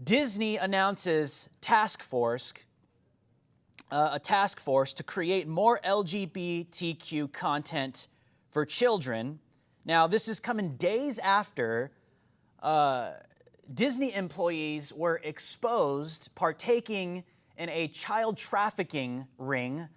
Disney announces a task force to create more LGBTQ content for children. Now, this is coming days after Disney employees were exposed partaking in a child trafficking ring.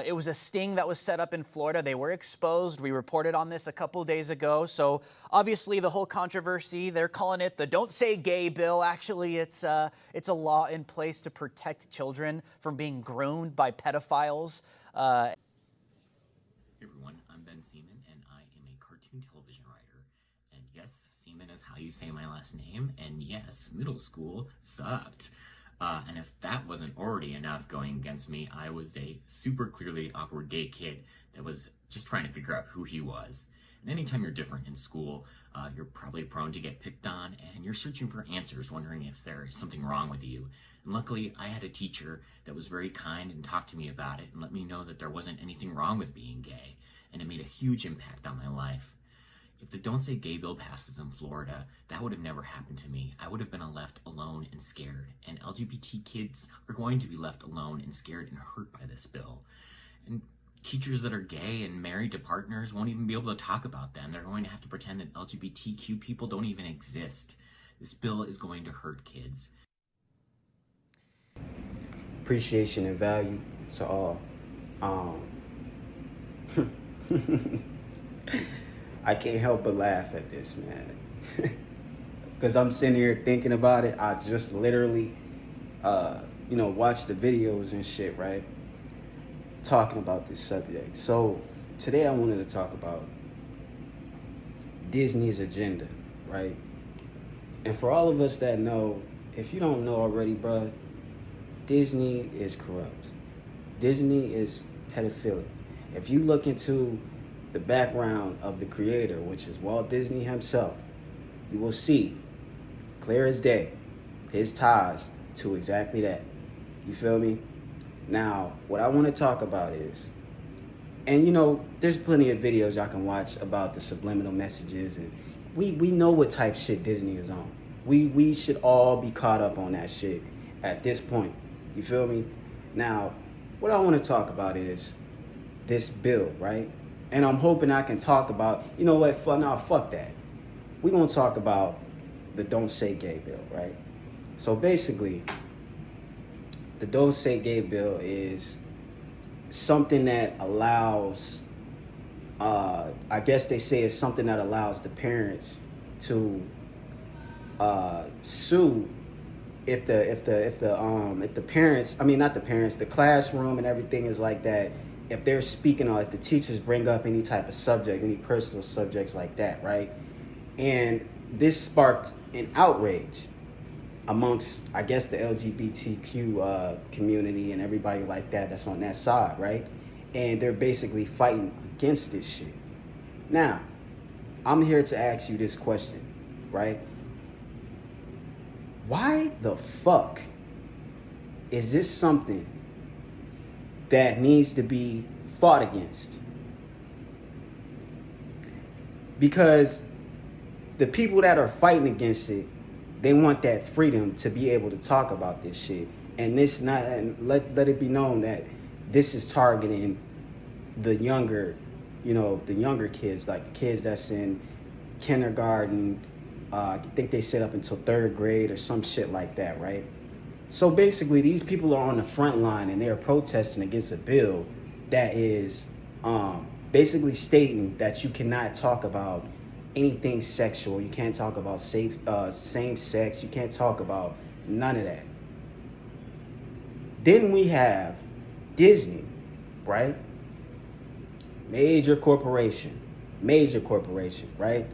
It was a sting that was set up in Florida. They were exposed. We reported on this a couple days ago. So obviously the whole controversy, they're calling it the Don't Say Gay bill. Actually, it's a law in place to protect children from being groomed by pedophiles. Hey everyone, I'm Ben Seaman, and I am a cartoon television writer. And yes, Seaman is how you say my last name, and yes, middle school sucked. And if that wasn't already enough going against me, I was a super clearly awkward gay kid that was just trying to figure out who he was. And anytime you're different in school, you're probably prone to get picked on, and you're searching for answers, wondering if there is something wrong with you. And luckily, I had a teacher that was very kind and talked to me about it and let me know that there wasn't anything wrong with being gay, and it made a huge impact on my life. If the Don't Say Gay bill passes in Florida, that would have never happened to me. I would have been left alone and scared, and LGBT kids are going to be left alone and scared and hurt by this bill. And teachers that are gay and married to partners won't even be able to talk about them. They're going to have to pretend that LGBTQ people don't even exist. This bill is going to hurt kids. Appreciation and value to all. I can't help but laugh at this, man. Because I'm sitting here thinking about it. I just literally, watched the videos and shit, right? Talking about this subject. So today I wanted to talk about Disney's agenda, right? And for all of us that know, if you don't know already, bruh, Disney is corrupt. Disney is pedophilic. If you look into the background of the creator, which is Walt Disney himself, you will see, clear as day, his ties to exactly that. You feel me? Now, what I want to talk about is, and there's plenty of videos y'all can watch about the subliminal messages, and we know what type shit Disney is on. We should all be caught up on that shit at this point. You feel me? Now, what I want to talk about is this bill, right? And I'm hoping I can talk about, fuck that. We're going to talk about the Don't Say Gay bill, right? So basically, the Don't Say Gay bill is something that allows, I guess they say it's something that allows the parents to sue if the parents, not the parents, the classroom and everything is like that. If they're speaking on, if the teachers bring up any type of subject, any personal subjects like that, right? And this sparked an outrage amongst, I guess, the LGBTQ community and everybody like that that's on that side, right? And they're basically fighting against this shit. Now, I'm here to ask you this question, right? Why the fuck is this something that needs to be fought against? Because the people that are fighting against it, they want that freedom to be able to talk about this shit. And this not, and let it be known that this is targeting the younger, the younger kids, like the kids that's in kindergarten. I think they set up until 3rd grade or some shit like that, right? So basically, these people are on the front line and they're protesting against a bill that is basically stating that you cannot talk about anything sexual. You can't talk about same sex. You can't talk about none of that. Then we have Disney, right? Major corporation, right?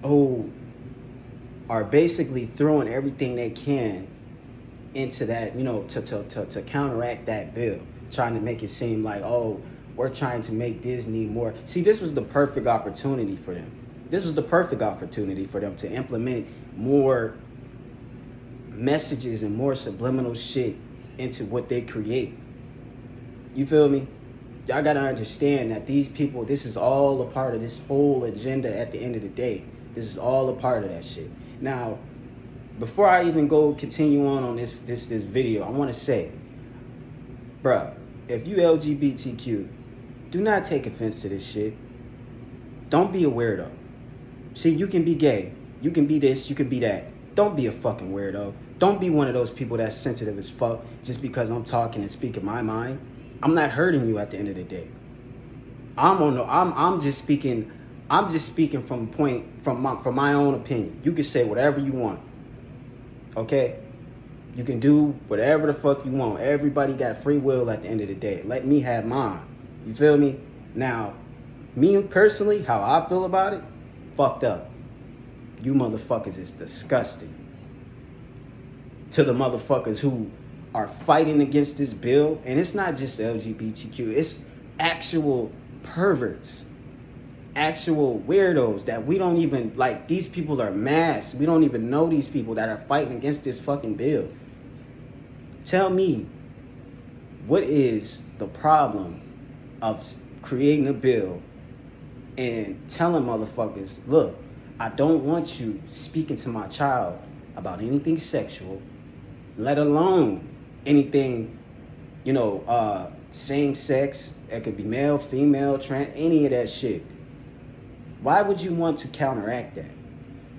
Who are basically throwing everything they can into that, to counteract that bill, trying to make it seem like, oh, we're trying to make Disney more. See, this was the perfect opportunity for them. This was the perfect opportunity for them to implement more messages and more subliminal shit into what they create. You feel me? Y'all gotta understand that these people, this is all a part of this whole agenda at the end of the day. This is all a part of that shit. Now, before I even go continue on this video, I want to say, bruh, if you LGBTQ, do not take offense to this shit. Don't be a weirdo. See, you can be gay. You can be this. You can be that. Don't be a fucking weirdo. Don't be one of those people that's sensitive as fuck just because I'm talking and speaking my mind. I'm not hurting you at the end of the day. I'm just speaking from my own opinion. You can say whatever you want. Okay? You can do whatever the fuck you want. Everybody got free will at the end of the day. Let me have mine. You feel me? Now, me personally, how I feel about it, fucked up. You motherfuckers is disgusting. To the motherfuckers who are fighting against this bill, and it's not just LGBTQ, it's actual perverts, actual weirdos that we don't even, like, these people are masked. We don't even know these people that are fighting against this fucking bill. Tell me, what is the problem of creating a bill and telling motherfuckers, look, I don't want you speaking to my child about anything sexual, let alone anything, same sex. It could be male, female, trans, any of that shit. Why would you want to counteract that?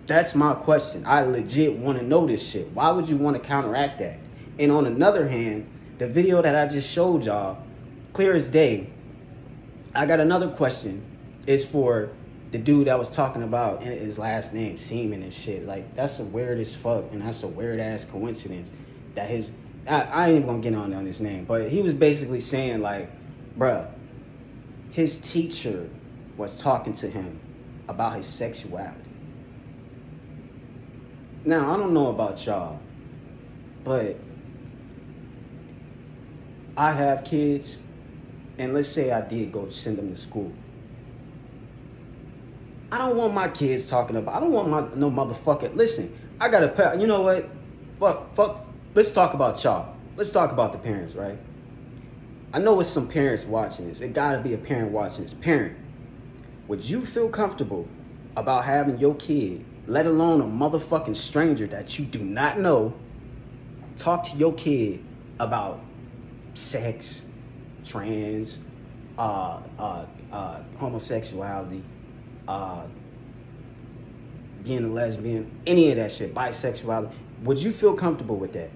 That's my question. I legit want to know this shit. Why would you want to counteract that? And on another hand, the video that I just showed y'all, clear as day, I got another question. It's for the dude that was talking about his last name, Seaman and shit. Like, that's a weird as fuck, and that's a weird ass coincidence that I ain't even gonna get on his name, but he was basically saying, like, bruh, his teacher was talking to him about his sexuality. Now, I don't know about y'all, but I have kids, and let's say I did go send them to school. I don't want my kids talking about, I don't want no motherfucker, listen, I got to, you know what, fuck, let's talk about y'all. Let's talk about the parents, right? I know it's some parents watching this. It gotta be a parent watching this. Parent, would you feel comfortable about having your kid, let alone a motherfucking stranger that you do not know, talk to your kid about sex, trans, homosexuality, being a lesbian, any of that shit, bisexuality? Would you feel comfortable with that?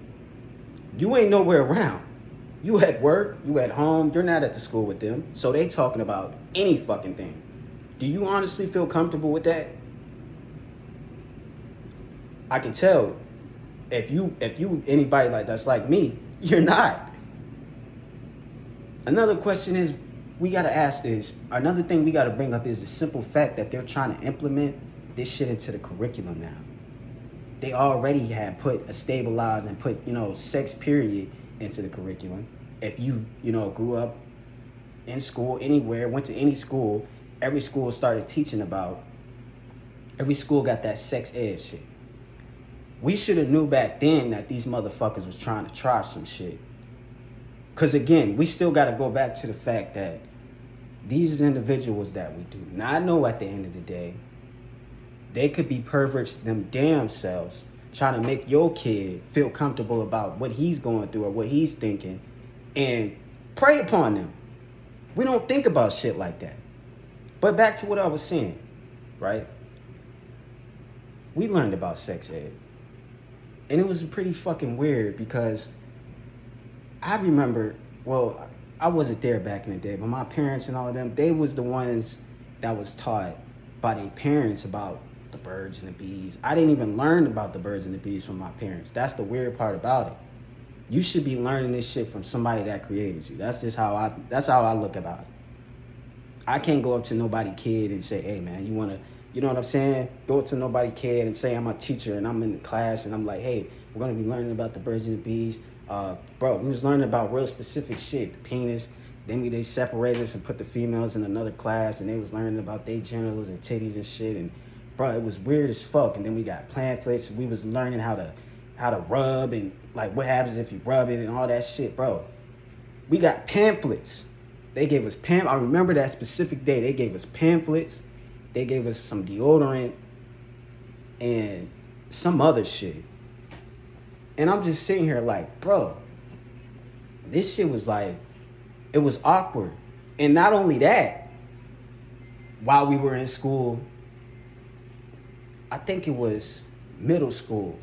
You ain't nowhere around. You at work, you at home, you're not at the school with them, so they talking about any fucking thing. Do you honestly feel comfortable with that? I can tell if you anybody like that's like me, you're not. Another question is, we gotta ask this. Another thing we gotta bring up is the simple fact that they're trying to implement this shit into the curriculum now. They already had put a stabilized and put, sex period into the curriculum. If you, grew up in school, anywhere, went to any school, every school started teaching about, every school got that sex ed shit. We should have knew back then that these motherfuckers was trying to try some shit. Because again, we still got to go back to the fact that these individuals that we do not know at the end of the day, they could be perverts them damn selves, trying to make your kid feel comfortable about what he's going through or what he's thinking, and prey upon them. We don't think about shit like that. But back to what I was saying, right? We learned about sex ed. And it was pretty fucking weird because I remember, well, I wasn't there back in the day, but my parents and all of them, they was the ones that was taught by their parents about the birds and the bees. I didn't even learn about the birds and the bees from my parents. That's the weird part about it. You should be learning this shit from somebody that created you. That's just how I look about it. I can't go up to nobody kid and say, hey man, you know what I'm saying? Go up to nobody kid and say I'm a teacher and I'm in the class and I'm like, hey, we're gonna be learning about the birds and the bees. Bro, we was learning about real specific shit, the penis. Then they separated us and put the females in another class and they was learning about their genitals and titties and shit. And bro, it was weird as fuck. And then we got pamphlets. We was learning how to rub and like what happens if you rub it and all that shit, bro. We got pamphlets. They gave us I remember that specific day. They gave us pamphlets. They gave us some deodorant and some other shit. And I'm just sitting here like, bro, this shit was like, it was awkward. And not only that, while we were in school, I think it was middle school,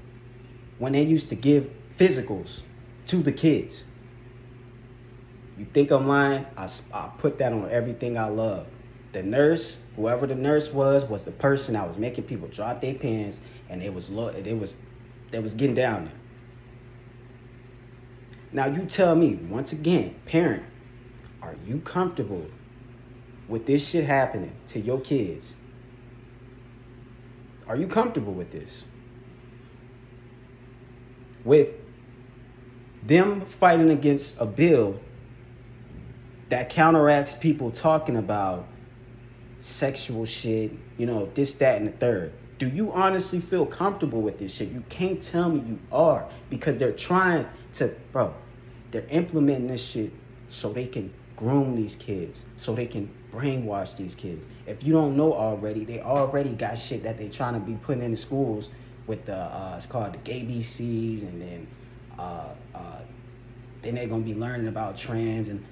when they used to give physicals to the kids. You think I'm lying? I put that on everything I love. The nurse, whoever the nurse was the person that was making people drop their pants, and they was getting down there. Now you tell me, once again, parent, are you comfortable with this shit happening to your kids? Are you comfortable with this? With them fighting against a bill that counteracts people talking about sexual shit, you know, this, that, and the third. Do you honestly feel comfortable with this shit? You can't tell me you are, because they're trying to, bro, they're implementing this shit so they can groom these kids, so they can brainwash these kids. If you don't know already, they already got shit that they trying to be putting in the schools with the, it's called the GayBCs, and then they're gonna be learning about trans and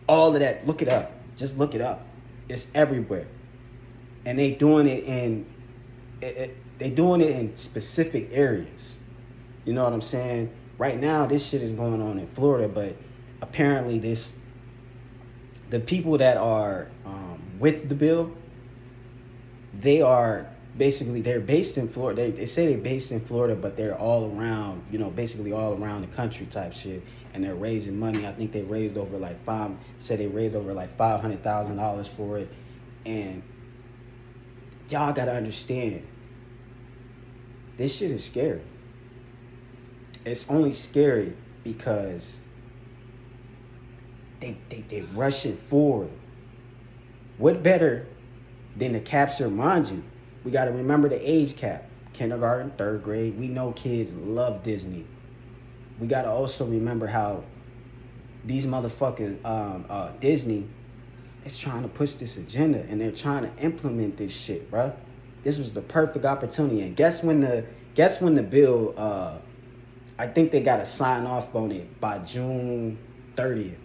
all of that. Look it up. Just look it up. It's everywhere. And they doing it in specific areas. You know what I'm saying? Right now, this shit is going on in Florida, but apparently the people that are with the bill, they're based in Florida. They say they're based in Florida, but they're all around, you know, basically all around the country type shit. And they're raising money. I think they raised over like $500,000 for it. And y'all gotta understand, this shit is scary. It's only scary because they rush it forward. What better than to capture, mind you, we gotta remember the age cap. Kindergarten, third grade, we know kids love Disney. We gotta also remember how these motherfuckers, Disney, is trying to push this agenda, and they're trying to implement this shit, bruh. This was the perfect opportunity. And guess when the bill, I think they gotta sign off on it by June 30th.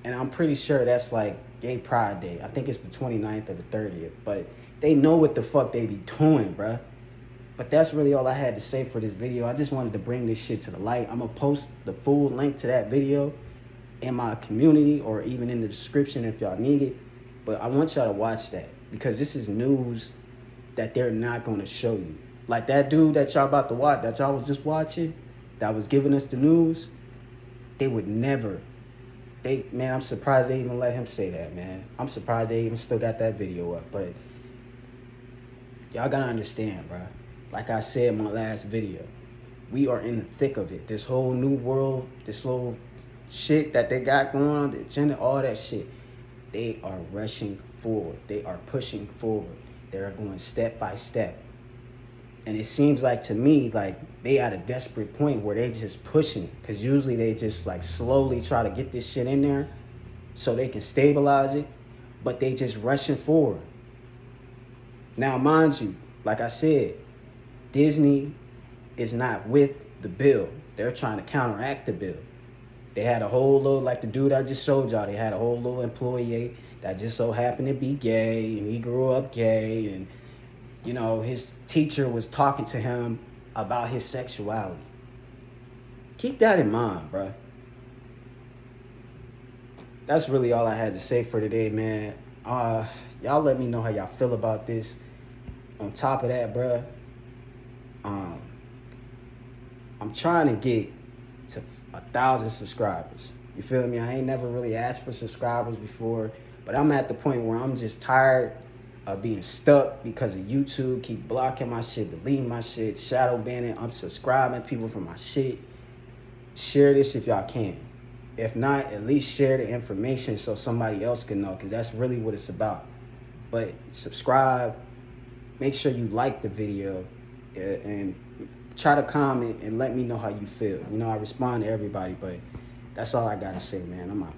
And I'm pretty sure that's like Gay Pride Day. I think it's the 29th or the 30th. But they know what the fuck they be doing, bruh. But that's really all I had to say for this video. I just wanted to bring this shit to the light. I'm going to post the full link to that video in my community, or even in the description if y'all need it. But I want y'all to watch that, because this is news that they're not going to show you. Like that dude that y'all about to watch, that y'all was just watching, that was giving us the news, they would never. Man, I'm surprised they even let him say that, man. I'm surprised they even still got that video up. But y'all got to understand, bro. Like I said in my last video, we are in the thick of it. This whole new world, this whole shit that they got going on, the agenda, all that shit, they are rushing forward. They are pushing forward. They're going step by step. And it seems like to me, like they at a desperate point where they just pushing, because usually they just like slowly try to get this shit in there so they can stabilize it, but they just rushing forward. Now, mind you, like I said, Disney is not with the bill. They're trying to counteract the bill. They had a whole little, like the dude I just showed y'all, they had a whole little employee that just so happened to be gay, and he grew up gay, and, you know, his teacher was talking to him about his sexuality. Keep that in mind, bruh. That's really all I had to say for today, man. Y'all let me know how y'all feel about this. On top of that, bruh, I'm trying to get to 1,000 subscribers. You feel me? I ain't never really asked for subscribers before, but I'm at the point where I'm just tired of being stuck because of YouTube. Keep blocking my shit, deleting my shit, shadow banning, unsubscribing people from my shit. Share this if y'all can. If not, at least share the information so somebody else can know, because that's really what it's about. But subscribe, make sure you like the video, and try to comment and let me know how you feel. You know, I respond to everybody, but that's all I got to say, man. I'm out.